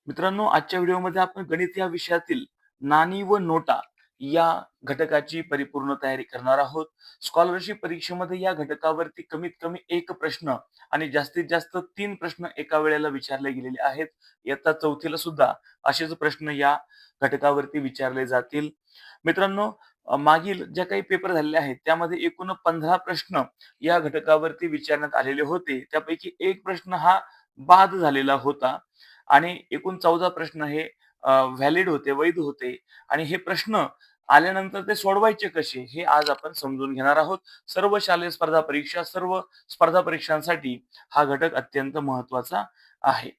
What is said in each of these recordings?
मित्रांनो, आजच्या व्हिडिओमध्ये आपण गणित या विषयातील नाणी व नोटा या घटकाची परिपूर्ण तयारी करणार आहोत. स्कॉलरशिप परीक्षेमध्ये या घटकावरती कमीत कमी एक प्रश्न आणि जास्तीत जास्त 3 प्रश्न एका वेळेला विचारले गेलेले आहेत. इयत्ता 4थीला सुद्धा असेच प्रश्न या घटकावरती विचारले जातील. मित्रांनो, मागील ज्या काही पेपर झालेले आहेत त्यामध्ये एकूण 15 प्रश्न या घटकावरती विचारण्यात आलेले होते. त्यापैकी एक प्रश्न हा बाद झालेला होता. आणि एकूण 14 प्रश्न हे व्हॅलिड होते, वैध होते आणि हे प्रश्न आल्यानंतर ते सोडवायचे कसे, हे आज आपण समजून घेणार आहोत. सर्व शालेय स्पर्धा परीक्षा, सर्व स्पर्धा परीक्षांसाठी हा घटक अत्यंत महत्त्वाचा आहे.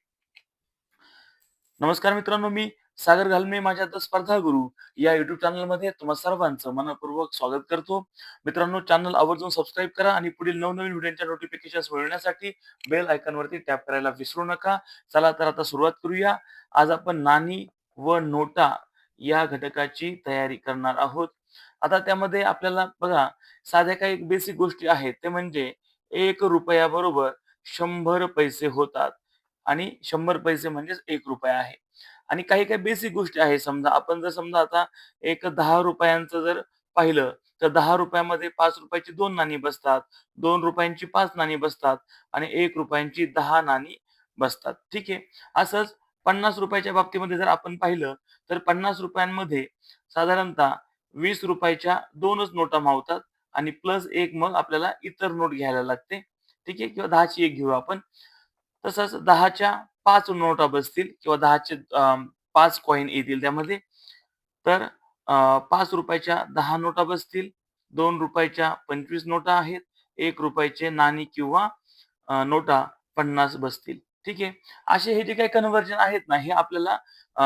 नमस्कार मित्रांनो, मी सागर घालमे माझ्या द स्पर्धा गुरु या YouTube चॅनलमध्ये तुम्हा सर्वांचं मनःपूर्वक स्वागत करतो. मित्रांनो, चॅनल आवर्जून सबस्क्राईब करा आणि पुढील नवनवीन व्हिडिओच्या नोटिफिकेशन्स मिळवण्यासाठी बेल आयकॉनवरती टॅप करायला विसरू नका. चला तर आता सुरुवात करूया. आज आपण नाणी व नोटा या घटकाची तयारी करणार आहोत. आता त्यामध्ये आपल्याला बघा, साध्या काही बेसिक गोष्टी आहेत. ते म्हणजे ₹1 बरोबर 100 पैसे होतात आणि 100 पैसे म्हणजेच ₹1 आहे. आणि काही बेसिक गोष्टी आहेत. समजा आपण जर समजा आता एक ₹10 जर पाहिलं, तर ₹10 मध्ये ची 2 नाणी बसतात, ₹2 ची 5 नाणी बसतात आणि ₹1 ची 10 नाणी बसतात. ठीक आहे. असंच ₹50 बाबतीमध्ये जर आपण पाहिलं, तर ₹50 साधारणतः ₹20 2च नोटा मावतात आणि प्लस 1 मग आपल्याला इतर नोट घ्यायला लागते. ठीक आहे. किंवा 10ची 1 घेऊ आपण. तसंच 10च्या 5 नोटा बसतील किंवा 10चे 5 कॉइन येतील त्यामध्ये. तर ₹5 च्या 10 नोटा बसतील, ₹2 च्या 25 नोटा आहेत, ₹1 नाणी किंवा नोटा 50 बसतील. ठीक आहे. असे हे जे काही कन्व्हर्जन आहेत ना, हे आपल्याला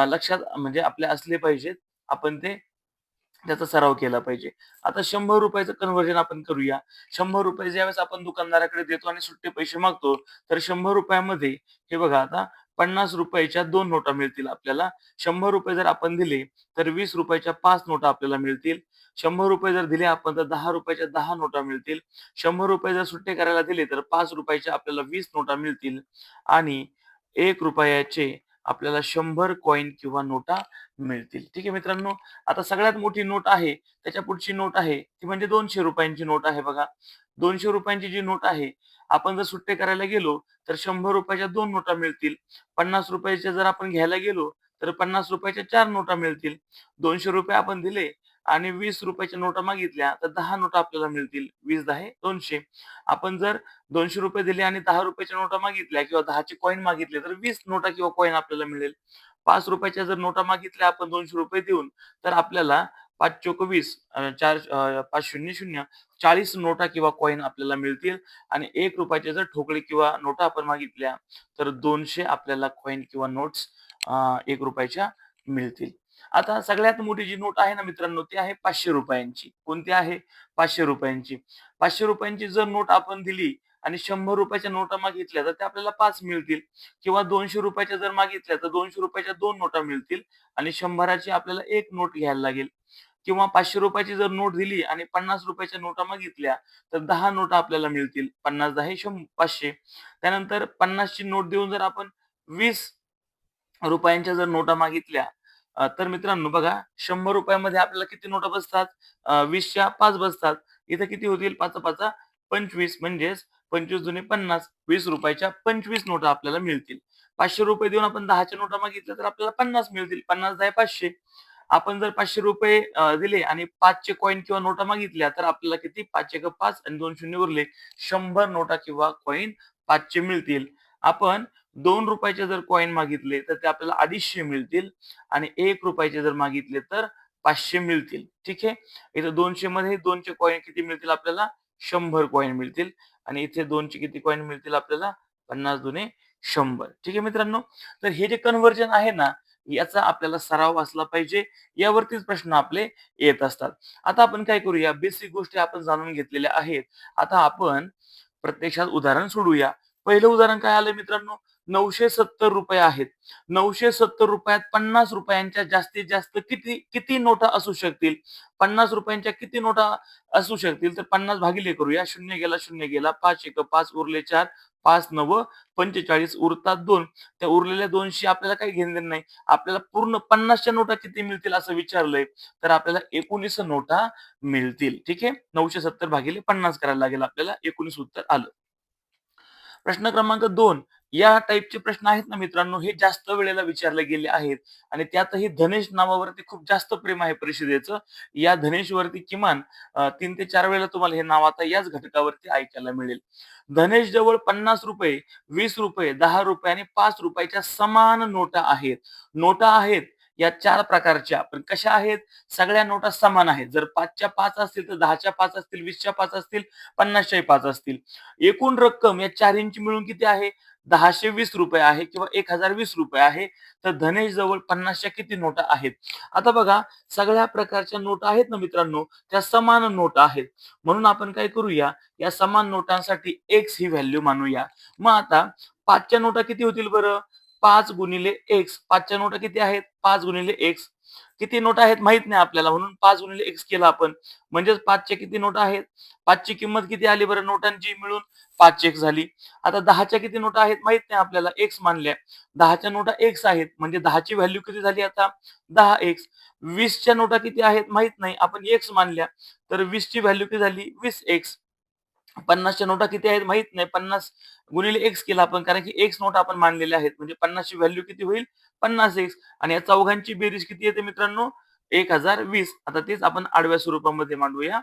लक्षात म्हणजे आपल्या असले पाहिजेत. आपण ते त्याचा सराव केला पाहिजे. आता ₹100 कन्व्हर्जन आपण करूया. ₹100 ज्यावेळेस आपण दुकानदाराकडे देतो आणि सुट्टे पैसे मागतो, तर ₹100 मध्ये हे बघा आता ₹50च्या 2 नोटा मिळतील आपल्याला. ₹100 जर आपण दिले, तर ₹20च्या 5 नोटा आपल्याला मिळतील. ₹100 जर दिले आपण, तर ₹10च्या 10 नोटा मिळतील. ₹100 जर सुट्टे करायला दिले, तर ₹5च्या आपल्याला 20 नोटा मिळतील आणि ₹1चे आपल्याला 100 कॉइन किंवा नोटा मिळतील. ठीक आहे मित्रांनो. आता सगळ्यात मोठी नोट आहे, त्याच्या पुढची नोट आहे, ती म्हणजे ₹200 नोट आहे बघा. ₹200 जी नोट आहे, आपण जर सुट्टे करायला गेलो, तर ₹100च्या 2 नोटा मिळतील. ₹50 जर आपण घ्यायला गेलो, तर ₹50च्या 4 नोटा मिळतील. ₹200 आपण दिले आणि ₹20च्या नोटा मागितल्या, तर 10 नोटा आपल्याला मिळतील. 20 10 200. आपण जर ₹200 दिले आणि ₹10च्या नोटा मागितल्या किंवा 10चे कॉइन मागितले, तर 20 नोटा किंवा कॉइन आपल्याला मिळेल. ₹5च्या जर नोटा मागितल्या आपण ₹200 देऊन, तर आपल्याला 5 चोक 20 4 5 शून्य शून्य 40 नोटा किंवा कॉइन आपल्याला मिळतील आणि ₹1 जर ठोकळे किंवा नोटा आपण मागितल्या, तर 200 आपल्याला कॉइन किंवा नोट्स ₹1च्या मिळतील. आता सगळ्यात मोठी जी नोट आहे ना मित्रांनो, ती आहे ₹500 कोणती आहे? ₹500 ₹500 जर नोट आपण दिली आणि ₹100च्या नोटा मागितल्या, तर त्या आपल्याला 5 मिळतील किंवा ₹200 जर मागितल्या, तर ₹200च्या 2 नोटा मिळतील आणि 100ची आपल्याला 1 नोट घ्यायला लागेल किंवा ₹500ची जर नोट दिली आणि ₹50च्या नोटा मागितल्या, तर 10 नोटा आपल्याला मिळतील. 50 10 500. त्यानंतर 50ची नोट देऊन जर आपण ₹20च्या जर नोटा मागितल्या, तर मित्रांनो बघा ₹100 मध्ये आपल्याला किती नोटा बसतात? 20च्या 5 बसतात. इथे किती होतील? 5 5 25 म्हणजेच 25 दुने 50. ₹20च्या 25 नोटा आपल्याला मिळतील. ₹500 देऊन आपण 10च्या नोटा मागितल्या तर आपल्याला 50 मिळतील. 50 10 500. आपण जर ₹500 दिले आणि 5चे कॉइन किंवा नोटा मागितल्या तर आपल्याला किती? 5 एक 5 आणि 2 शून्य उरले. 100 नोटा किंवा कॉइन 5चे मिळतील. आपण ₹2चे जर कॉइन मागितले तर ते आपल्याला 250 मिळतील आणि ₹1चे जर मागितले तर 500 मिळतील. ठीक आहे. इथं 200 मध्ये 2चे कॉइन किती मिळतील आपल्याला? 100 कॉइन मिळतील आणि इथे 2चे किती कॉइन मिळतील आपल्याला? 50 दुने 100. ठीक आहे मित्रांनो. तर हे जे कन्व्हर्जन आहे ना, याचा आपल्याला सराव असला पाहिजे. यावरतीच प्रश्न आपले येत असतात. आता आपण काय करूया? बेसिक गोष्टी आपण जाणून घेतलेल्या आहेत. आता आपण प्रत्यक्षात उदाहरण सोडवूया. पहिलं उदाहरण काय आलंय मित्रांनो? ₹970 आहेत. ₹970त ₹50 जास्तीत जास्त किती किती नोटा असू शकतील? ₹50 किती नोटा असू शकतील? तर 50 भागिले करूया. 0 गेला, 0 गेला. 5 एक 5 उरले 4, 5 9 45 उरतात 2. त्या उरलेल्या 2शी आपल्याला काही घेणं-देणं नाही. आपल्याला पूर्ण 50च्या नोटा किती मिळतील असं विचारलंय. तर आपल्याला 19 नोटा मिळतील. ठीक आहे. 970 भागिले 50 करायला लागेल आपल्याला. 19 उत्तर आलं. प्रश्न क्रमांक 2 या टाइपचे प्रश्न आहेत ना मित्रांनो, हे जास्त वेळेला विचारले गेले आहेत आणि त्यातही धनेश नावावरती खूप जास्त प्रेम आहे परिषदेचं. या धनेशवरती किमान 3 ते 4 वेळेला तुम्हाला हे नाव आता याच घटकावरती ऐकायला मिळेल. धनेश जवळ ₹50, ₹20, ₹10 आणि ₹5च्या समान नोटा आहेत. नोटा आहेत या 4 प्रकारच्या. पण कशा आहेत? सगळ्या नोटा समान आहेत. जर 5च्या 5 असतील, तर 10च्या 5 असतील, 20च्या 5 असतील, 50च्याही 5 असतील. एकूण रक्कम या चारींची मिळून किती आहे? ₹1020 आहे किंवा ₹1020 आहे. तर धनेश जवळ 50च्या किती नोटा आहेत? आता बघा सगळ्या प्रकारच्या नोटा आहेत ना मित्रांनो, त्या समान नोटा आहेत. म्हणून आपण काय करूया, या समान नोटांसाठी X ही व्हॅल्यू मानूया. मग आता 5च्या नोटा किती होतील बरं? 5 गुणिले X. 5च्या नोटा किती आहेत? 5 गुणिले X. किती नोटा आहेत माहीत नाही आपल्याला म्हणून 5 गुणिले X केला आपण. म्हणजेच 5च्या किती नोटा आहेत? 5ची किंमत किती आली बरं नोटांची मिळून? 5 X झाली. आता 10च्या किती नोटा आहेत माहित नाही आपल्याला, X मानल्या. 10च्या नोटा X आहेत म्हणजे 10ची व्हॅल्यू किती झाली आता? 10X. 20च्या नोटा किती आहेत माहित नाही, आपण X मानल्या. तर 20ची व्हॅल्यू किती झाली? 20X. 50च्या नोटा किती आहेत माहित नाही. 50 गुणिले X केला आपण कारण की X नोटा आपण मानलेल्या आहेत. म्हणजे 50ची व्हॅल्यू किती होईल? 50X. आणि या चौघांची बेरीज किती येते मित्रांनो? 1020. आता तेच आपण आडव्या स्वरूपामध्ये मांडूया.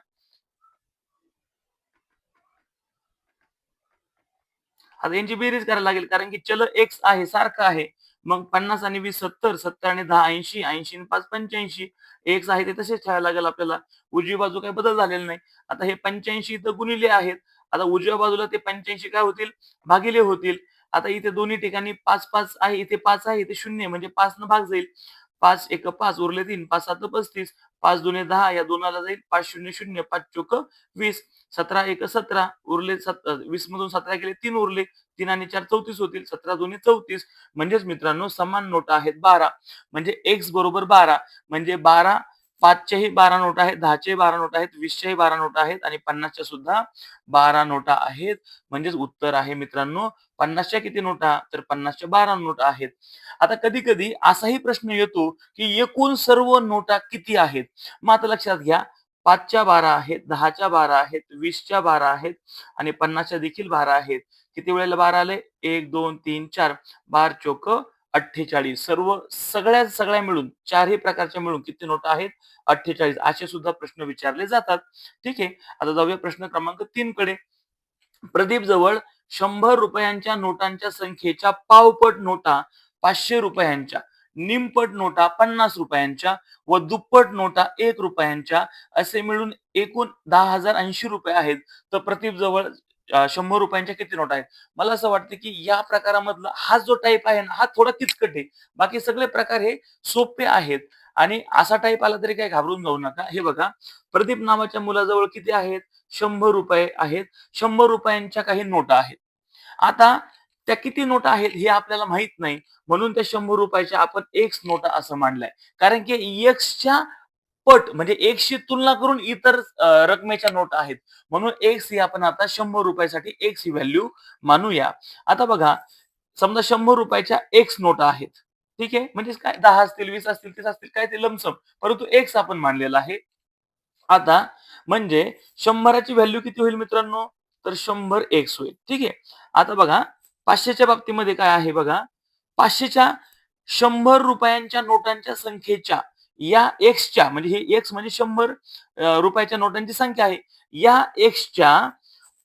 आता यांची बेरीज करायला लागेल कारण की चल X आहे, सारखं आहे. मग 50 आणि 20 70, 70 आणि 10 80, 80 आणि 5 85. X आहे ते तसेच ठेवायला लागेल आपल्याला. उजवी बाजू काही बदल झालेला नाही. आता हे 85 इथं गुणिले आहेत. आता उजव्या बाजूला ते 85 काय होतील? भागिले होतील. आता इथे दोन्ही ठिकाणी 5 आहे, इथे 5 आहे, इथे 0 म्हणजे 5 न भाग जाईल. 5 एक 5 उरले 3, 5 7 35, 5 दुने 10 या दोनाला जाईल. 5 0 0, 5 चोक 20, 17 एक 17 उरले 20 मधून 17 गेले 3 उरले. 3 आणि 4 34 होतील. 17 दोन्ही 34. म्हणजेच मित्रांनो समान नोटा आहेत 12. म्हणजे X बरोबर 12 म्हणजे 12 5च्याही 12 नोटा आहेत, 10च्याही 12 नोटा आहेत, 20च्याही 12 नोटा आहेत आणि 50च्या सुद्धा 12 नोटा आहेत. म्हणजेच उत्तर आहे मित्रांनो 50च्या किती नोटा? तर 50च्या 12 नोटा आहेत. आता कधी-कधी असाही प्रश्न येतो, की एकूण सर्व नोटा किती आहेत? मग आता लक्षात घ्या 5च्या 12 आहेत, 10च्या 12 आहेत, 20च्या 12 आहेत आणि 50च्या देखील 12 आहेत. किती वेळेला 12 आले? 1, 2, 3, 4. 12 चोक 48. सगळ्या मिळून चारही प्रकारच्या मिळून किती नोटा आहेत? 48. असे सुद्धा प्रश्न विचारले जातात. ठीक आहे. आता जाऊया प्रश्न क्रमांक 3 कडे. प्रदीप जवळ ₹100 नोटांच्या संख्येच्या पावपट नोटा ₹500, निमपट नोटा ₹50 व दुप्पट नोटा ₹1 असे मिळून एकूण ₹10,080 आहेत. तर प्रदीप जवळ ₹100 किती नोटा आहेत? मला असं वाटतं की या प्रकारामधला हा जो टाइप आहे ना, हा थोडा किचकट आहे. बाकी सगळे प्रकार हे सोपे आहेत आणि असा टाइप आला तरी काही घाबरून जाऊ नका. हे बघा, प्रदीप नावाच्या मुलाजवळ किती आहेत? ₹100 आहेत. ₹100च्या काही नोटा आहेत. आता त्या किती नोटा आहेत हे आपल्याला माहित नाही. म्हणून त्या ₹100च्या आपण X नोटा असं मांडलंय. कारण की Xच्या पट म्हणजे Xशी तुलना करून इतर रकमेच्या नोटा आहेत. म्हणून X ही आपण आता ₹100 X ही व्हॅल्यू मानूया. आता बघा, समजा ₹100च्या X नोटा आहेत. ठीक आहे. म्हणजेच काय 10 असतील, 20 असतील, 30 असतील काय ते लमसम. परंतु X आपण मानलेला आहे. आता म्हणजे 100ची व्हॅल्यू किती होईल मित्रांनो? तर 100x होईल. ठीक आहे. आता बघा 500च्या बाबतीमध्ये काय आहे बघा. 500च्या ₹100 नोटांच्या संख्येच्या या Xच्या म्हणजे हे X म्हणजे 100 रुपयाच्या नोटांची संख्या आहे. या Xच्या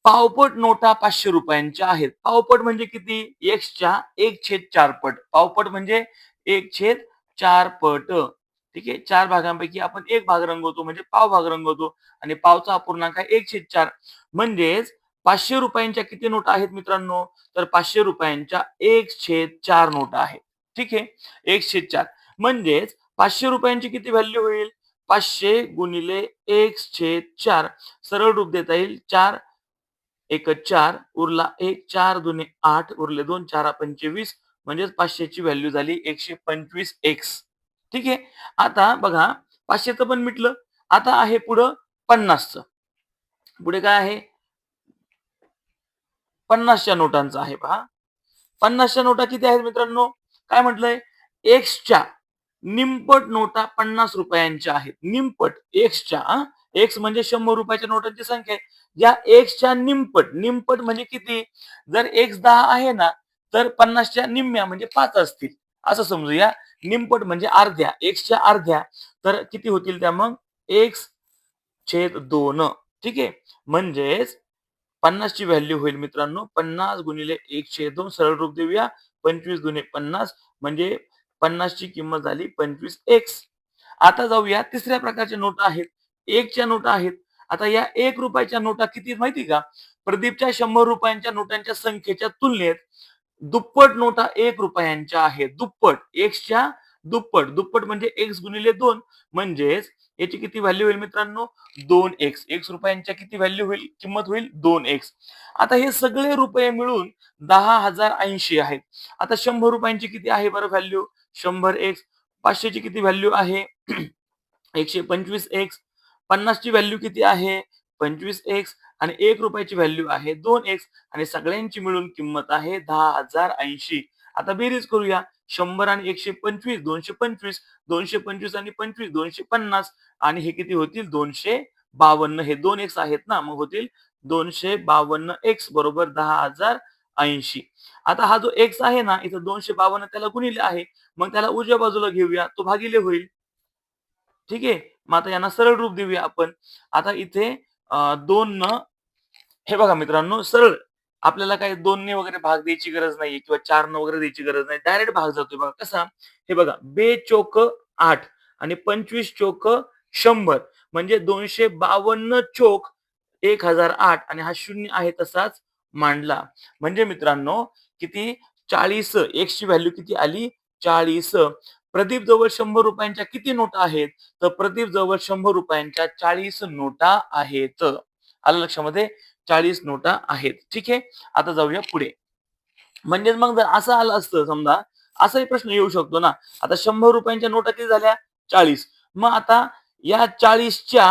पावपट नोटा ₹500 आहेत. पावपट म्हणजे किती? Xच्या 1/4 पट. पावपट म्हणजे 1/4 पट. ठीक आहे. 4 भागांपैकी आपण 1 भाग रंगवतो म्हणजे पाव भाग रंगवतो आणि पावचा अपूर्णांक आहे 1/4. म्हणजेच ₹500च्या किती नोटा आहेत मित्रांनो? तर ₹500च्या 1/4 नोटा आहेत. ठीक आहे. 1/4 म्हणजेच ₹500ची किती व्हॅल्यू होईल? 500 गुणिले 1/4 सरळ रूप देता येईल 4 एक 4 उरला 1, 4 दुने 8 उरले 2, 4 पंचे 20 म्हणजेच 500 ची व्हॅल्यू झाली 125 एक्स. ठीक आहे. आता बघा 500चं पण मिटलं. आता आहे पुढं 50चं. पुढे काय आहे? 50च्या नोटांचं आहे पहा. 50च्या नोटा किती आहेत मित्रांनो? काय म्हटलंय? एक्सच्या निमपट नोटा ₹50 आहेत. निमपट एक्सच्या हां. एक्स म्हणजे ₹100 नोटांची संख्या आहे. या एक्सच्या निमपट. निमपट म्हणजे किती? जर एक्स 10 आहे ना, तर 50च्या निम्म्या म्हणजे 5 असतील. असं समजूया. निमपट म्हणजे अर्ध्या. एक्सच्या अर्ध्या. तर किती होतील त्या मग? x/2 ठीक आहे. म्हणजेच 50 ची व्हॅल्यू होईल मित्रांनो 50 गुणिले 1/2 सरळ रूप देऊया. 25 दुने 50 म्हणजे 50 ची किंमत झाली 25 एक्स. आता जाऊया तिसऱ्या प्रकारच्या नोटा आहेत. 1 च्या नोटा आहेत. आता या ₹1 नोटा किती माहिती का? प्रदीपच्या ₹100 नोटांच्या संख्येच्या तुलनेत दुप्पट नोटा ₹1 आहेत. दुप्पट. एक्सच्या दुप्पट. दुप्पट म्हणजे एक्स गुणिले 2 म्हणजेच याची किती व्हॅल्यू होईल मित्रांनो? 2x. ₹1 किती व्हॅल्यू होईल? किंमत होईल 2x. आता हे सगळे रुपये मिळून 10,080 आहेत. आता ₹100 किती आहे बरं व्हॅल्यू? 100x. 500 ची किती व्हॅल्यू आहे? 125x. 50 ची व्हॅल्यू किती आहे? 25x आणि ₹1 ची व्हॅल्यू आहे 2x आणि सगळ्यांची मिळून किंमत आहे 10,080. आता बेरीज करूया. 100 आणि 125 225, 225 आणि 25 250 आणि हे किती होतील 252 हे 2x आहेत ना मग होतील 252x बरोबर 10,080. आता हा जो x आहे ना इथं 252 त्याला गुणिले आहे. मग त्याला उजव्या बाजूला घेऊया तो भागिले होईल. ठीक आहे. मग आता यांना सरळ रूप देऊया आपण. आता इथे 2 न हे बघा मित्रांनो सरळ आपल्याला काही 2 ने वगैरे भाग द्यायची गरज नाहीये किंवा 4 न वगैरे द्यायची गरज नाही. डायरेक्ट भाग जातोय बघा कसा? हे बघा बेचोक 8 आणि 25 चोक 100 म्हणजे 252 चोक 1008 आणि हा शून्य आहे तसाच मांडला. म्हणजे मित्रांनो किती 40 एक्स ची व्हॅल्यू किती आली? 40. प्रदीप जवळ ₹100 किती नोटा आहेत? तर प्रदीप जवळ ₹100 40 नोटा आहेत. आलं लक्षामध्ये? 40 नोटा आहेत. ठीक आहे. आता जाऊया पुढे. म्हणजेच मग जर असं आलं असतं समजा, असाही प्रश्न येऊ शकतो ना. आता ₹100 नोटा किती झाल्या? 40. मग आता या 40च्या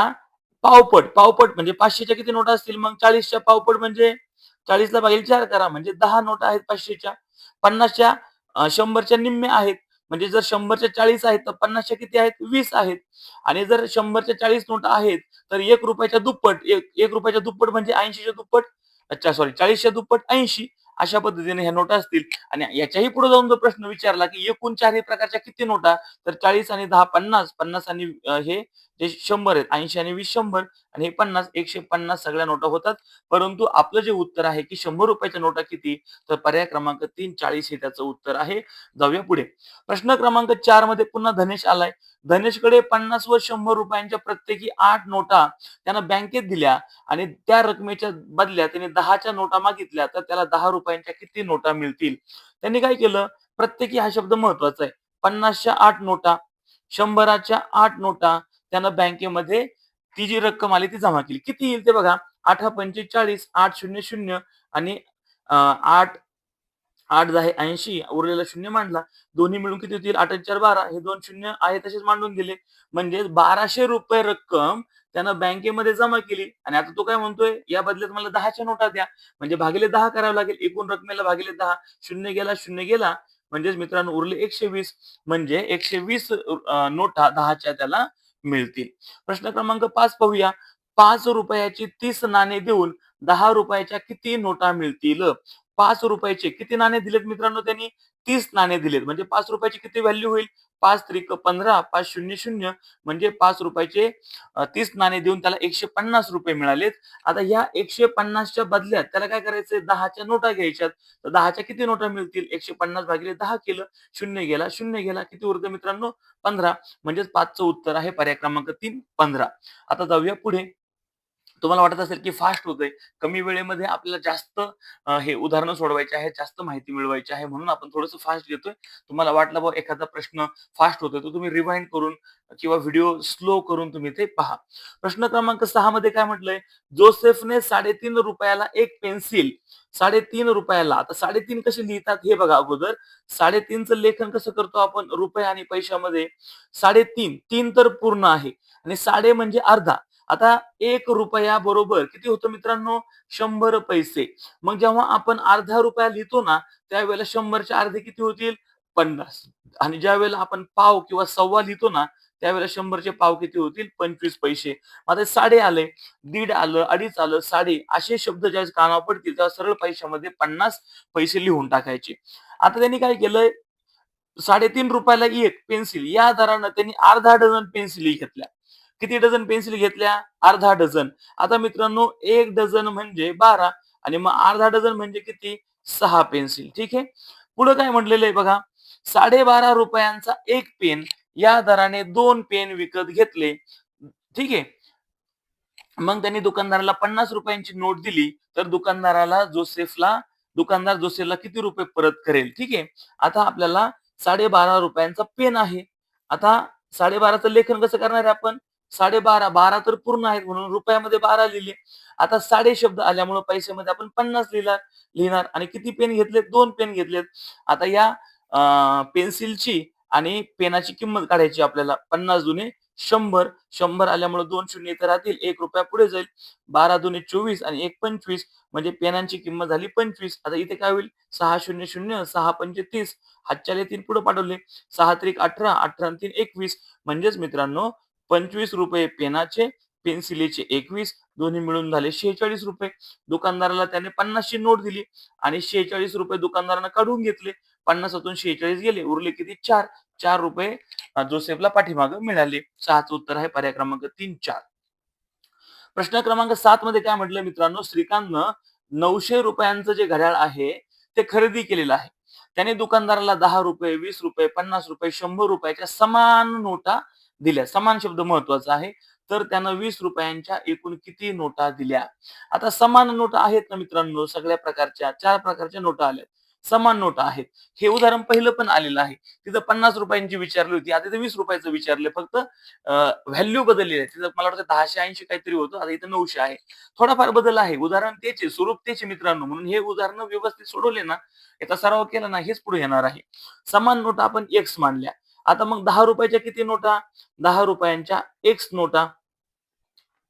पावपट, पावपट म्हणजे 500च्या किती नोटा असतील मग 40च्या पावपट म्हणजे 40 ला भागीले 4 करा म्हणजे 10 नोटा आहेत 500च्या. 50च्या 100च्या निम्म्या आहेत. म्हणजे जर 100च्या 40 आहेत तर 50च्या किती आहेत? 20 आहेत. आणि जर 100च्या 40 नोटा आहेत तर ₹1च्या दुप्पट. ₹1च्या दुप्पट म्हणजे 80च्या दुप्पट. अच्छा सॉरी 40च्या दुप्पट 80 अशा पद्धतीने ह्या नोटा असतील आणि याच्याही पुढे जाऊन जो प्रश्न विचारला की एकूण चारही प्रकारच्या किती नोटा तर 40 आणि 10 50 50 आणि हे जे 100 आहेत 80 आणि 20 100 आणि हे 50 150 सगळ्या नोटा होतात. परंतु आपलं जे उत्तर आहे की ₹100च्या नोटा किती तर पर्याय क्रमांक 3 40 हे त्याचं उत्तर आहे. जाऊया पुढे. प्रश्न क्रमांक 4 मध्ये पुन्हा धनेश आलाय. धनेशकडे 50 व ₹100 प्रत्येकी 8 नोटा त्यानं बँकेत दिल्या आणि त्या रकमेच्या बदल्यात त्याने 10च्या नोटा मागितल्या तर त्याला ₹10च्या किती नोटा मिळतील? त्यांनी काय केलं? प्रत्येकी हा शब्द महत्वाचा आहे. 50च्या 8 नोटा, 100च्या 8 नोटा त्यानं बँकेमध्ये ती जी रक्कम आली ती जमा केली. किती येईल ते बघा. 8 पंचे 40, 8 शून्य शून्य आणि 8 8 10 80 उरलेला शून्य मांडला. दोन्ही मिळून किती होतील? 8 आणि 4 12 हे 2 शून्य आहे तसेच मांडून दिले. म्हणजे ₹1200 रक्कम त्यानं बँकेमध्ये जमा केली आणि आता तो काय म्हणतोय, या बदल्यात मला 10च्या नोटा द्या. म्हणजे भागिले 10 करावं लागेल. एकूण रकमेला भागिले 10. शून्य गेला, शून्य गेला. म्हणजेच मित्रांनो उरले 120 म्हणजे 120 नोटा 10च्या त्याला मिळतील. प्रश्न क्रमांक 5 पाहूया. ₹5ची 30 नाणे देऊन ₹10च्या किती नोटा मिळतील? ₹5चे किती नाणे दिलेत मित्रांनो त्यांनी? 30 नाणे दिलेत. म्हणजे ₹5ची किती व्हॅल्यू होईल? 5 त्रिक 15, 5 शून्य शून्य म्हणजे ₹5चे 30 नाणे देऊन त्याला ₹150 मिळालेत. आता ह्या 150च्या बदल्यात त्याला काय करायचंय? 10च्या नोटा घ्यायच्यात. तर 10च्या किती नोटा मिळतील? 150 भागिले 10 केलं. शून्य गेला, शून्य गेला. किती उरतं मित्रांनो? 15. म्हणजेच 5चं उत्तर आहे पर्याय क्रमांक 3 15. आता जाऊया पुढे. तुम्हाला वाटत असेल की फास्ट होतंय. कमी वेळेमध्ये आपल्याला जास्त हे उदाहरणं सोडवायची आहेत, जास्त माहिती मिळवायची आहे म्हणून आपण थोडंसं फास्ट घेतोय. तुम्हाला वाटलं बुवा एखादा प्रश्न फास्ट होतोय, तर तुम्ही रिवाइंड करून किंवा व्हिडिओ स्लो करून तुम्ही ते पहा. प्रश्न क्रमांक 6 मध्ये काय म्हटलंय? जोसेफने ₹3.5 ला एक पेन्सिल ₹3.5 ला आता 3.5 कसे लिहितात हे बघा अगोदर. 3.5 चं लेखन कसं करतो आपण रुपये आणि पैशामध्ये? 3.5 3 तर पूर्ण आहे आणि साडे म्हणजे अर्धा. आता ₹1 बरोबर किती होतं मित्रांनो? 100 पैसे. मग जेव्हा आपण अर्धा रुपया लिहितो ना, त्यावेळेला 100चे अर्धे किती होतील? 50 आणि ज्यावेळेला आपण पाव किंवा सव्वा लिहितो ना, त्यावेळेला 100चे पाव किती होतील? 25 पैसे. आता साडे आले, दीड आलं, अडीच आलं, साडे असे शब्द ज्यावेळेस कानावर पडतील, तेव्हा सरळ पैशामध्ये 50 पैसे लिहून टाकायचे. आता त्यांनी काय केलंय? ₹3.5 ला एक पेन्सिल या दरानं त्यांनी अर्धा डझन पेन्सिली घेतल्या. किती डझन पेन्सिल घेतल्या? अर्धा डझन. आता मित्रांनो 1 डझन म्हणजे 12 आणि मग अर्धा डझन म्हणजे किती? 6 पेन्सिल. ठीक आहे. पुढे काय म्हटलेलं आहे बघा. ₹12.5 चा एक पेन या दराने 2 पेन विकत घेतले. ठीक आहे. मग त्यांनी दुकानदाराला ₹50 ची नोट दिली, तर दुकानदार जोसेफला किती रुपये परत करेल? ठीक आहे. आता आपल्याला ₹12.5 चा पेन आहे. आता 12.5 चं लेखन कसं करणार आहे आपण? 12.5 12 तर पूर्ण आहेत म्हणून रुपयामध्ये 12 लिहिले. आता साडे शब्द आल्यामुळे पैशामध्ये आपण 50 लिहिणार आणि किती पेन घेतलेत? 2 पेन घेतलेत. आता या पेन्सिलची आणि पेनाची किंमत काढायची आपल्याला. 50 दुने 100 100 आल्यामुळे 2 शून्य इथे राहतील. ₹1 पुढे जाईल. 12 दुने 24 आणि 1 25 म्हणजे पेनांची किंमत झाली 25. आता इथे काय होईल? 6 शून्य शून्य 6 पंचे 30 हातच्याले 3 पुढे पाठवले. 6 त्रिक 18 18 आणि 3 21 म्हणजेच मित्रांनो ₹25 पेनाचे, पेन्सिलीचे 21 दोन्ही मिळून झाले ₹46. दुकानदाराला त्याने 50 ची नोट दिली आणि ₹46 दुकानदारानं काढून घेतले. 50तून 46 गेले. उरले किती? 4. ₹4 जोसेफला पाठीमागे मिळाले. 6चं उत्तर आहे पर्याय क्रमांक 3, 4. प्रश्न क्रमांक 7 मध्ये काय म्हटलंय मित्रांनो, श्रीकांतनं ₹900 जे घड्याळ आहे, ते खरेदी केलेलं आहे. त्याने दुकानदाराला ₹10, ₹20, ₹50, ₹100 च्या समान नोटा दिल्या. समान शब्द महत्वाचा आहे. तर त्यानं ₹20 एकूण किती नोटा दिल्या? आता समान नोटा आहेत ना मित्रांनो सगळ्या प्रकारच्या, 4 प्रकारच्या नोटा आल्यात. समान नोटा आहेत. हे उदाहरण पहिलं पण आलेलं आहे. तिथं ₹50 विचारली होती. आता इथे ₹20 विचारले. फक्त व्हॅल्यू बदलली आहे. तिथं मला वाटतं 1080 काहीतरी होतं. आता इथं 900 आहे. थोडाफार बदल आहे. उदाहरण तेच आहे, स्वरूप तेच आहे मित्रांनो. म्हणून हे उदाहरणं व्यवस्थित सोडवले ना, याचा सराव केला ना, हेच पुढे येणार आहे. समान नोटा आपण एक्स मानल्या. आता मग ₹10 किती नोटा? ₹10 एक्स नोटा.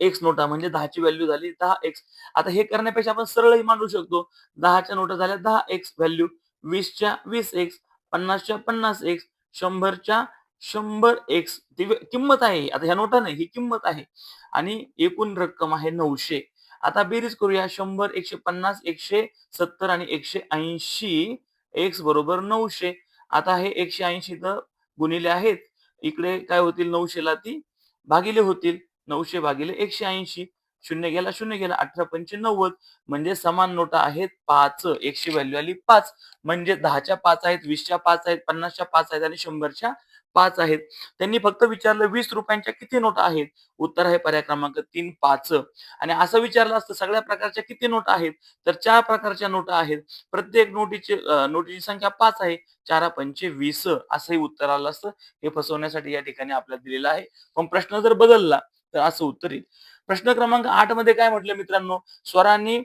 एक्स नोटा म्हणजे 10 ची व्हॅल्यू झाली 10x. आता हे करण्यापेक्षा आपण सरळही मांडू शकतो. 10 च्या नोटा झाल्या 10x व्हॅल्यू, 20 च्या 20x, 50 च्या 50x, 100 च्या 100x. ती किंमत आहे. आता ह्या नोटा नाही, ही किंमत आहे आणि एकूण रक्कम आहे 900. आता बेरीज करूया. 100, 150, 170 आणि 180 x बरोबर 900. आता हे 180 तर गुणिले आहेत. इकडे काय होतील 900 ला ती भागिले होतील. 900 भागिले 180. शून्य गेला, शून्य गेला. 18 पंचे 90 म्हणजे समान नोटा आहेत 5. 100 व्हॅल्यू आली 5. म्हणजे 10 च्या 5 आहेत, 20 च्या 5 आहेत, 50 च्या 5 आहेत आणि 100 च्या 5 आहेत. त्यांनी फक्त विचारलं ₹20 किती नोटा आहेत? उत्तर आहे पर्याय क्रमांक 3, 5. आणि असं विचारलं असतं सगळ्या प्रकारच्या किती नोटा आहेत? तर 4 प्रकारच्या नोटा आहेत. प्रत्येक नोटीची संख्या 5 आहे. 4 पंचे 20 असंही उत्तर आलं असतं. हे फसवण्यासाठी या ठिकाणी आपल्याला दिलेलं आहे. पण प्रश्न जर बदलला तर असं उत्तर येईल. प्रश्न क्रमांक 8 मध्ये काय म्हटलं मित्रांनो, स्वरांनी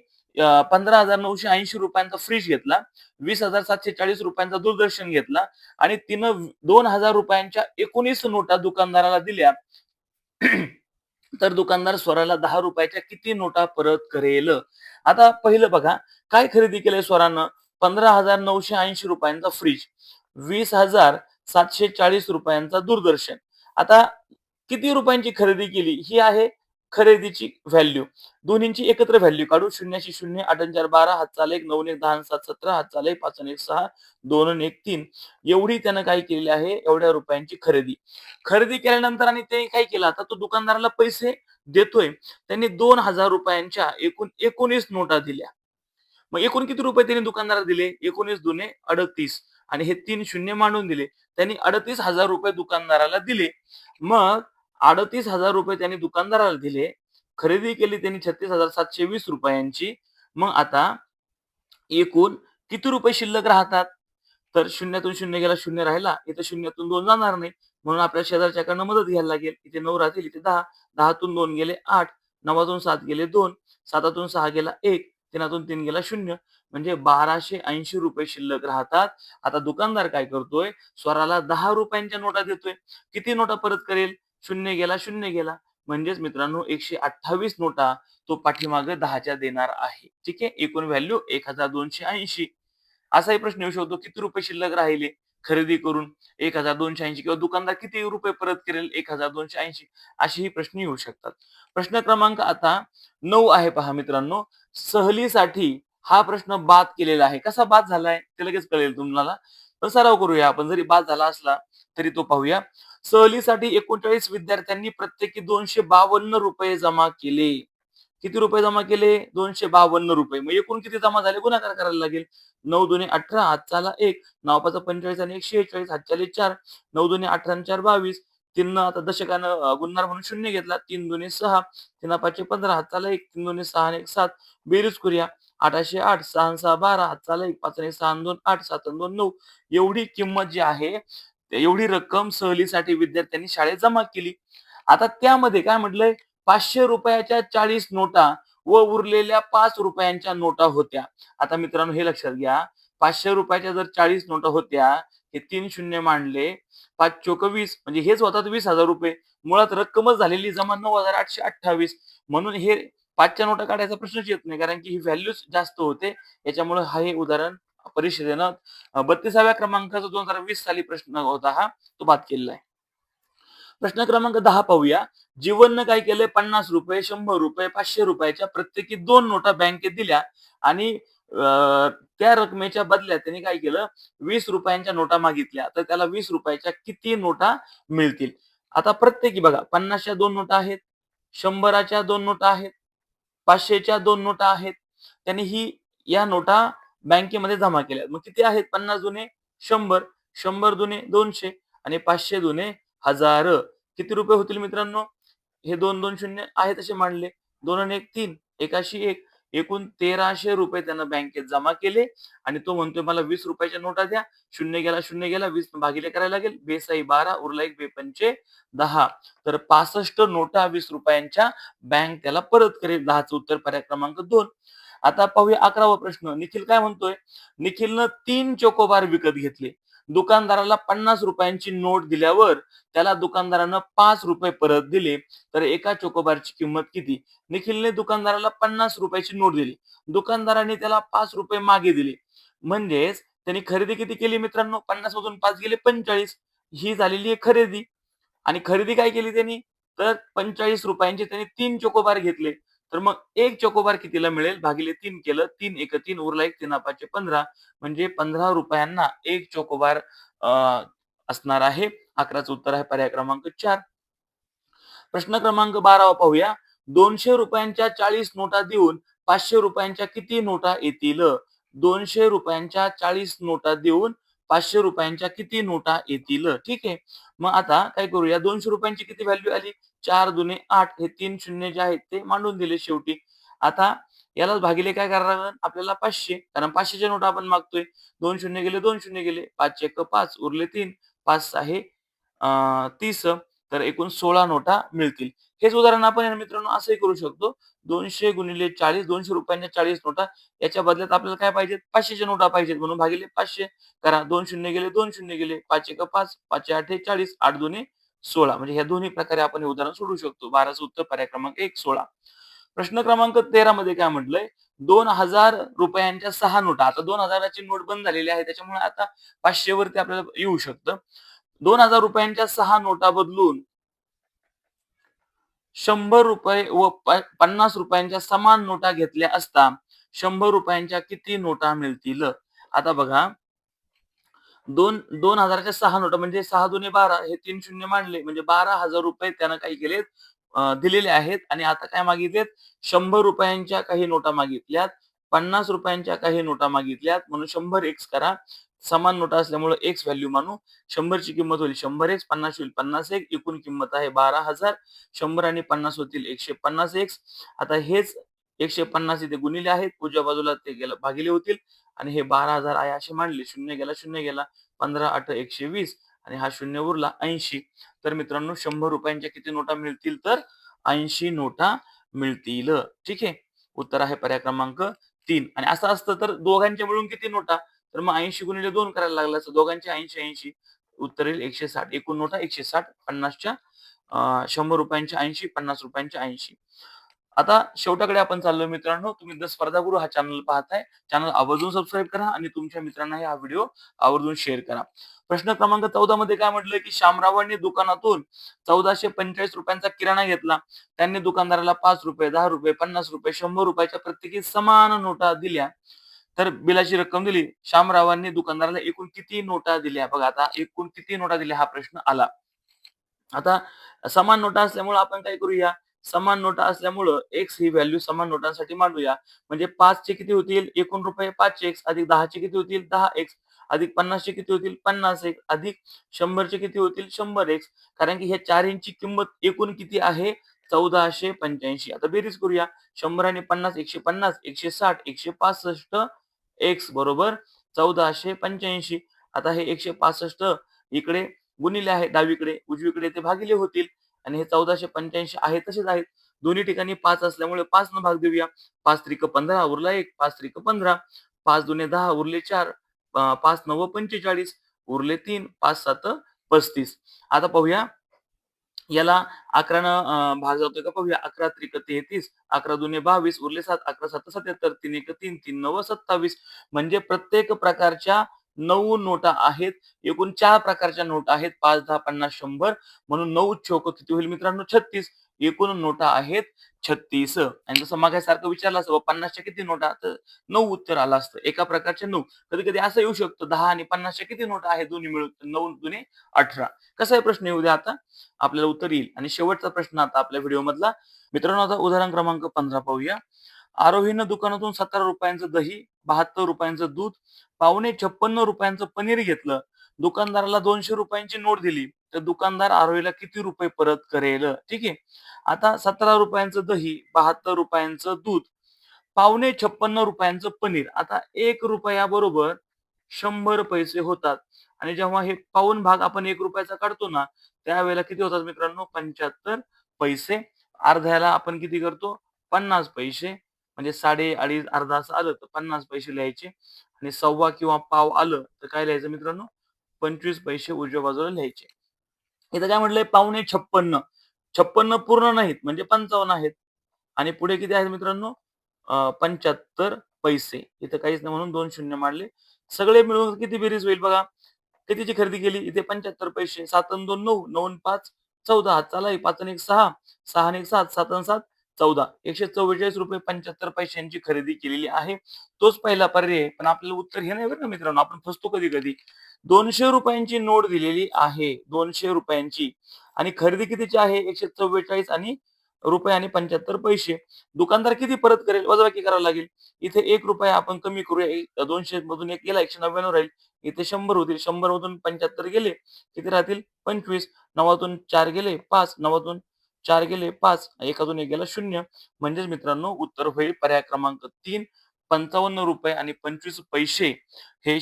₹15,980 फ्रिज घेतला, ₹20,740 दूरदर्शन घेतला आणि तिनं ₹2,000 19 नोटा दुकानदाराला दिल्या. तर दुकानदार स्वराला ₹10 किती नोटा परत करेल? आता पहिलं बघा, काय खरेदी केलंय स्वरानं? ₹15,980 फ्रिज, ₹20,740 दूरदर्शन. आता किती रुपयांची खरेदी केली? ही आहे खरेदीची व्हॅल्यू. दोन्हींची एकत्र व्हॅल्यू काढू. शून्याशी शून्य, 8 आणि 4 12, हातचा लेख 9 आणि 1 10 आणि 7 17, हातचा लेख 5 आणि 1 6, 2 आणि 1 3. एवढी त्यानं काय केलेली आहे? एवढ्या रुपयांची खरेदी. खरेदी केल्यानंतर आणि ते काय केलं? आता तो दुकानदाराला पैसे देतोय. त्यांनी ₹2,000 एकूण 19 नोटा दिल्या. मग एकूण किती रुपये त्यांनी दुकानदाराला दिले? 19 दुने 38 आणि हे 3 शून्य मांडून दिले. त्यांनी ₹38,000 दुकानदाराला दिले. मग ₹38,000 त्यांनी दुकानदाराला दिले. खरेदी केली त्यांनी 36,720 रुपयांची. मग आता एकूण किती रुपये शिल्लक राहतात? तर शून्यातून शून्य गेला, शून्य राहिला. इथं शून्यातून 2 जाणार नाही. म्हणून आपल्याला शेजारच्याकडनं मदत घ्यायला लागेल. इथे 9 राहतील, इथे 10. 10तून 2 गेले 8. 9तून 7 गेले 2. 7तून 6 गेला 1. 3तून 3 गेला 0. म्हणजे ₹1280 शिल्लक राहतात. आता दुकानदार काय करतोय? स्वराला ₹10 नोटा देतोय. किती नोटा परत करेल? 0 गेला, 0 गेला. म्हणजेच मित्रांनो 128 नोटा तो पाठीमागे 10च्या देणार आहे. ठीक आहे. एकूण व्हॅल्यू 1280. असाही प्रश्न येऊ शकतो, किती रुपये शिल्लक राहिले खरेदी करून 1280 किंवा दुकानदार किती रुपये परत करेल 1280 असेही प्रश्न येऊ शकतात. प्रश्न क्रमांक आता 9 आहे पहा मित्रांनो. सहलीसाठी हा प्रश्न बाद केलेला आहे. कसा बाद झालाय ते लगेच कळेल तुम्हाला. पण सराव करूया आपण. जरी बाद झाला असला तरी तो पाहूया. सहलीसाठी 39 विद्यार्थ्यांनी प्रत्येकी ₹252 जमा केले. किती रुपये जमा केले? ₹252. मग एकूण किती जमा झाले? गुणाकार करायला लागेल. 9 दुणे 18, हातचा आला 1, 9 पाचा 45 आणि 146, हातच्याले 4, 9 दुणे 18 आणि 4 22. 3 आता दशकानं गुणणार म्हणून 0 घेतला. 3 दुणे 6, 3 पाचे 15, हातचा आला 1, 3 दुणे 6 आणि 1 7. बेरीज करूया. 8 8, 6 आणि 6 12, हातचा आला 1, 5 आणि 6 आणि 2 8, 7 आणि 2 9. एवढी किंमत जी आहे, एवढी रक्कम सहलीसाठी विद्यार्थ्यांनी शाळेत जमा केली. आता त्यामध्ये काय म्हटलंय? ₹500च्या 40 नोटा व उरलेल्या ₹5 नोटा होत्या. आता मित्रांनो हे लक्षात घ्या, ₹500च्या जर 40 नोटा होत्या, हे 3 शून्य मांडले, 5 चोक 20 म्हणजे हेच होतात ₹20,000. मुळात रक्कमच झालेली जमा 9,828. म्हणून हे 5च्या नोटा काढायचा प्रश्नच येत नाही, कारण की ही व्हॅल्यूच जास्त होते. याच्यामुळे हे उदाहरण परीक्षेनं 32व्या क्रमांकाचा 2020 साली प्रश्न होता हा, तो बाद केलेला आहे. प्रश्न क्रमांक 10 पाहूया. जीवननं काय केलंय? ₹50, ₹100, ₹500च्या प्रत्येकी 2 नोटा बँकेत दिल्या आणि त्या रकमेच्या बदल्यात त्यांनी काय केलं? ₹20च्या नोटा मागितल्या. तर त्याला ₹20च्या किती नोटा मिळतील? आता प्रत्येकी बघा 50च्या 2 नोटा आहेत, 100च्या 2 नोटा आहेत, 500च्या 2 नोटा आहेत. त्यांनी या नोटा बँकेमध्ये जमा केल्या. मग किती आहेत? 50 दुने 100, 100 दुने 200 आणि 500 दुने 1000. किती रुपये होतील मित्रांनो? हे 2 शून्य आहेत असे मांडले. 2 आणि 1 3, 1शी 1. एकूण ₹1300 त्यानं बँकेत जमा केले आणि तो म्हणतोय मला ₹20च्या नोटा द्या. शून्य गेला, शून्य गेला. 20 भागिले करायला लागेल. बेसाई 12, उरला 1, बेपंचे 10. तर 65 नोटा ₹20च्या बँक त्याला परत करेल. 10चं उत्तर पर्याय क्रमांक 2. आता पाहूया 11वा प्रश्न. निखिल काय म्हणतोय? निखिलनं 3 चोकोबार विकत घेतले. दुकानदाराला ₹50ची नोट दिल्यावर त्याला दुकानदारानं ₹5 परत दिले. तर एका चोकोबारची किंमत किती? निखिलने दुकानदाराला ₹50ची नोट दिली. दुकानदाराने त्याला ₹5 मागे दिले. म्हणजेच त्यांनी खरेदी किती केली मित्रांनो? 50 मधून 5 गेले 45. ही झालेली आहे खरेदी. आणि खरेदी काय केली त्यांनी? तर ₹45चे त्यांनी 3 चोकोबार घेतले. तर मग 1 चोकोबार कितीला मिळेल? भागिले 3 केलं. 3 एक 3 उरला 1, 3 पाचे 15 म्हणजे ₹15 1 चोकोबार अ, असणार आहे. 11चं उत्तर आहे पर्याय क्रमांक 4. प्रश्न क्रमांक 12 पाहूया. ₹200च्या 40 नोटा देऊन ₹500च्या किती नोटा येतील? ₹200च्या 40 नोटा देऊन ₹500च्या किती नोटा येतील? ठीक आहे. मग आता काय करूया? ₹200ची किती व्हॅल्यू आली? 4 दुने 8 हे 3 शून्य जे आहेत ते मांडून दिले शेवटी. आता यालाच भागिले काय करावं लागेल? आपल्याला 500 कारण 500च्या नोटा आपण मागतोय. 2 शून्य गेले, 2 शून्य गेले. 5 1 5 उरले 3. 5 6 30. तर एकूण 16 नोटा मिळतील. हेच उदाहरण आपण आहे ना मित्रांनो असंही करू शकतो. 200 गुणिले 40 ₹200च्या 40 नोटा याच्या बदल्यात आपल्याला काय पाहिजेत? 500च्या नोटा पाहिजेत म्हणून भागिले 500 करा. 2 शून्य गेले, 2 शून्य गेले. 5 1 5, 5 8 40, 8 2 16. म्हणजे ह्या दोन्ही प्रकारे आपण हे उदाहरण सोडवू शकतो. 12चं उत्तर पर्याय क्रमांक 1 16. प्रश्न क्रमांक 13 मध्ये काय म्हटलंय? ₹2000च्या 6 नोटा. आता 2000ची नोट बंद झालेली आहे. त्याच्यामुळे आता 500 वरती आपल्याला येऊ शकतं. ₹2000च्या 6 नोटा बदलून ₹100 व ₹50च्या समान नोटा घेतल्या असता ₹100च्या किती नोटा मिळतील? आता बघा 2000च्या 6 नोटा म्हणजे 6 दुने 12 हे 3 शून्य मांडले म्हणजे ₹12,000 त्यानं काय केलेत दिलेले आहेत आणि आता काय मागितलेत? ₹100च्या काही नोटा मागितल्यात, ₹50च्या काही नोटा मागितल्यात म्हणून 100 एक्स करा. समान नोटा असल्यामुळे एक्स व्हॅल्यू मानू. 100 ची किंमत होईल 100x, 50 होईल 50x, एकूण किंमत आहे 12,000. 100 आणि 50 होतील 150x. आता हेच 150 इथे गुणिले आहेत. उजव्या बाजूला ते गेलं भागिले होतील आणि हे 12,000 आहे असे मांडले. शून्य गेला, शून्य गेला. 15 8 120 आणि हा शून्य उरला 80. तर मित्रांनो ₹100 किती नोटा मिळतील? तर 80 नोटा मिळतील. ठीक आहे. उत्तर आहे पर्याय क्रमांक 3. आणि असं असतं तर दोघांच्या मिळून किती नोटा? तर मग 80 गुणिले 2 करायला लागलं असतं. दोघांचे 80-80 उत्तर येईल 160. एकूण नोटा 160. 50च्या ₹100 80, ₹50 80. आता शेवटाकडे आपण चाललोय मित्रांनो. तुम्ही द स्पर्धागुरू हा चॅनल पाहताय. चॅनल आवर्जून सबस्क्राईब करा आणि तुमच्या मित्रांनाही हा व्हिडिओ आवर्जून शेअर करा. प्रश्न क्रमांक 14 मध्ये काय म्हटलंय, की शामरावांनी दुकानातून ₹1445 चा किराणा घेतला. त्यांनी दुकानदाराला ₹5, ₹10, ₹50, ₹100 च्या प्रत्येकी समान नोटा दिल्या. तर बिलाची रक्कम दिली. शामरावांनी दुकानदाराला एकूण किती नोटा दिल्या? बघा आता एकूण किती नोटा दिल्या हा प्रश्न आला. आता समान नोटा असल्यामुळे आपण काय करूया, समान नोटा असल्यामुळं एक्स ही व्हॅल्यू समान नोटांसाठी मांडूया. म्हणजे 5 चे किती होतील? एकूण रुपये 5x अधिक 10 चे किती होतील? 10x अधिक 50 चे किती होतील? 50x अधिक 100 चे किती होतील? 100x. कारण की ह्या चारींची किंमत एकूण किती आहे? 1485. आता बेरीज करूया. 100 आणि 50 150, 160, 165 x बरोबर 1485. आता हे 165 इकडे गुणिले आहे डावीकडे, उजवीकडे ते भागिले होतील आणि हे 1485 आहे तसेच आहेत. दोन्ही ठिकाणी 5 असल्यामुळे 5 न भाग देऊया. 5 त्रिक 15 उरला 1, 5 त्रिक 15, 5 दुने 10 उरले 4, 5 नव 45 उरले 3, 5 सात 35. आता पाहूया याला 11 न भाग जातोय का पाहूया. 11 त्रिक 33, 11 दुने 22 उरले 7, 11 सात 77, 3 एक 3, 3 नव 27. म्हणजे प्रत्येक प्रकारच्या 9 नोटा आहेत. एकूण 4 प्रकारच्या नोटा आहेत. 5, 10, 50, 100 म्हणून 9 चौक किती होईल मित्रांनो? 36. एकूण नोटा आहेत 36. आणि जसं मागासारखं विचारलं असतं 50 च्या किती नोटा? तर 9 उत्तर आलं असतं. एका प्रकारचे 9. कधी-कधी असं येऊ शकतं 10 आणि 50 च्या किती नोटा आहेत दोन्ही मिळून? 9 दुने 18. कसाही प्रश्न येऊ द्या आता आपल्याला उत्तर येईल. आणि शेवटचा प्रश्न आता आपल्या व्हिडिओमधला. मित्रांनो आता उदाहरण क्रमांक 15 पाहूया. आरोहीनं दुकानातून ₹17 दही, ₹72 दूध, ₹56 पनीर घेतलं. दुकानदाराला ₹200 ची नोट दिली. तर दुकानदार आरोहीला किती रुपये परत करेल? ठीक आहे. आता ₹17 दही, ₹72 दूध, ₹56 पनीर. आता ₹1 बरोबर 100 पैसे होतात. आणि जेव्हा हे पाऊण भाग आपण ₹1 काढतो ना, त्यावेळेला किती होतात मित्रांनो? 75 पैसे. अर्ध्याला आपण किती करतो? 50 पैसे. म्हणजे साडे अडीच अर्धा असं आलं तर 50 पैसे लिहायचे आणि सव्वा किंवा पाव आलं तर काय लिहायचं मित्रांनो? 25 पैसे उजव्या बाजूला लिहायचे. इथं काय म्हटलंय? पावणे 56. 56 पूर्ण नाहीत म्हणजे 55 आहेत. आणि पुढे किती आहेत मित्रांनो? 75 पैसे. इथं काहीच नाही म्हणून 2 शून्य मांडले. सगळे मिळून किती बेरीज होईल बघा. कितीची खरेदी केली? इथे 75 पैसे. 7 अन् 2 9, 9 अन् 5 14. हातचा 5 अन् 1 6, 6 अन् 1 7, 7 अन् 7 14. ₹144.75 खरेदी केलेली आहे. तोच पहिला पर्याय आहे. पण आपल्याला उत्तर हे नाही बरं का मित्रांनो. आपण फसतो कधी-कधी. ₹200 नोट दिलेली आहे. ₹200 आणि खरेदी कितीची आहे? 144 आणि रुपये आणि 75 पैसे. दुकानदार किती परत करेल? वजाबाकी करावी लागेल. इथे ₹1 आपण कमी करूया. 200 मधून 1 गेला 199 राहील. इथे 100 होतील. 100 मधून 75 गेले. किती राहतील? 25. 9तून 4 गेले 5. 9तून 4 गेले 5. 1तून 1 गेला 0. म्हणजेच मित्रांनो उत्तर होईल पर्याय क्रमांक 3. ₹55 आणि 25 पैसे हे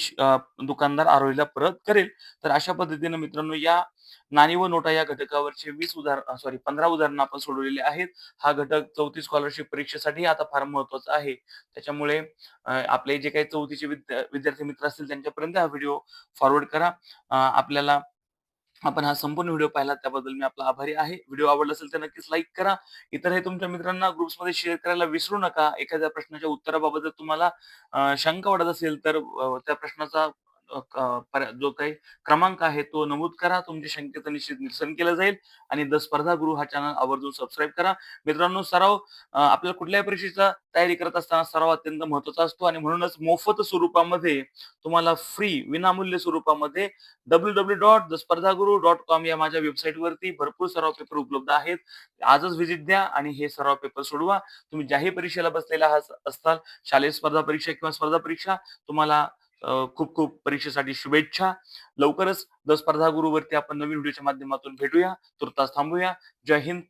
दुकानदार आरोहीला परत करेल. तर अशा पद्धतीने मित्रांनो या नाणी व नोटा या घटकावरचे 15 उदाहरणं आपण सोडवलेली आहेत. हा घटक 4थी स्कॉलरशिप परीक्षेसाठी आता फार महत्त्वाचा आहे. त्याच्यामुळे आपले जे काही 4थीचे विद्यार्थी मित्र असतील त्यांच्यापर्यंत हा व्हिडिओ फॉरवर्ड करा. आपल्याला आपण हा संपूर्ण व्हिडिओ पाहिला त्याबद्दल मी आपला आभारी आहे. व्हिडिओ आवडला असेल तर नक्कीच लाईक करा. इतरही तुमच्या मित्रांना ग्रुप्समध्ये शेअर करायला विसरू नका. एखाद्या प्रश्नाच्या उत्तराबाबत जर तुम्हाला शंका वाटत असेल तर त्या प्रश्नाचा जो काही क्रमांक आहे तो नमूद करा. तुमच्या शंकेचं निश्चित निरसन केलं जाईल आणि द स्पर्धा गुरु हा चॅनल आवर्जून सबस्क्राईब करा. मित्रांनो सराव आपल्याला कुठल्याही परीक्षेचा तयारी करत असताना सराव अत्यंत महत्त्वाचा असतो आणि म्हणूनच मोफत स्वरूपामध्ये तुम्हाला फ्री विनामूल्य स्वरूपामध्ये www.thespardhaguru.com या माझ्या वेबसाईटवरती भरपूर सराव पेपर उपलब्ध आहेत. आजच व्हिजिट द्या आणि हे सराव पेपर सोडवा. तुम्ही ज्याही परीक्षेला बसलेला असताल, शालेय स्पर्धा परीक्षा किंवा स्पर्धा परीक्षा, तुम्हाला खूप खूप परीक्षेसाठी शुभेच्छा. लवकरच द स्पर्धा गुरूवरती आपण नवीन व्हिडिओच्या माध्यमातून भेटूया. तूर्तास थांबूया. जय हिंद.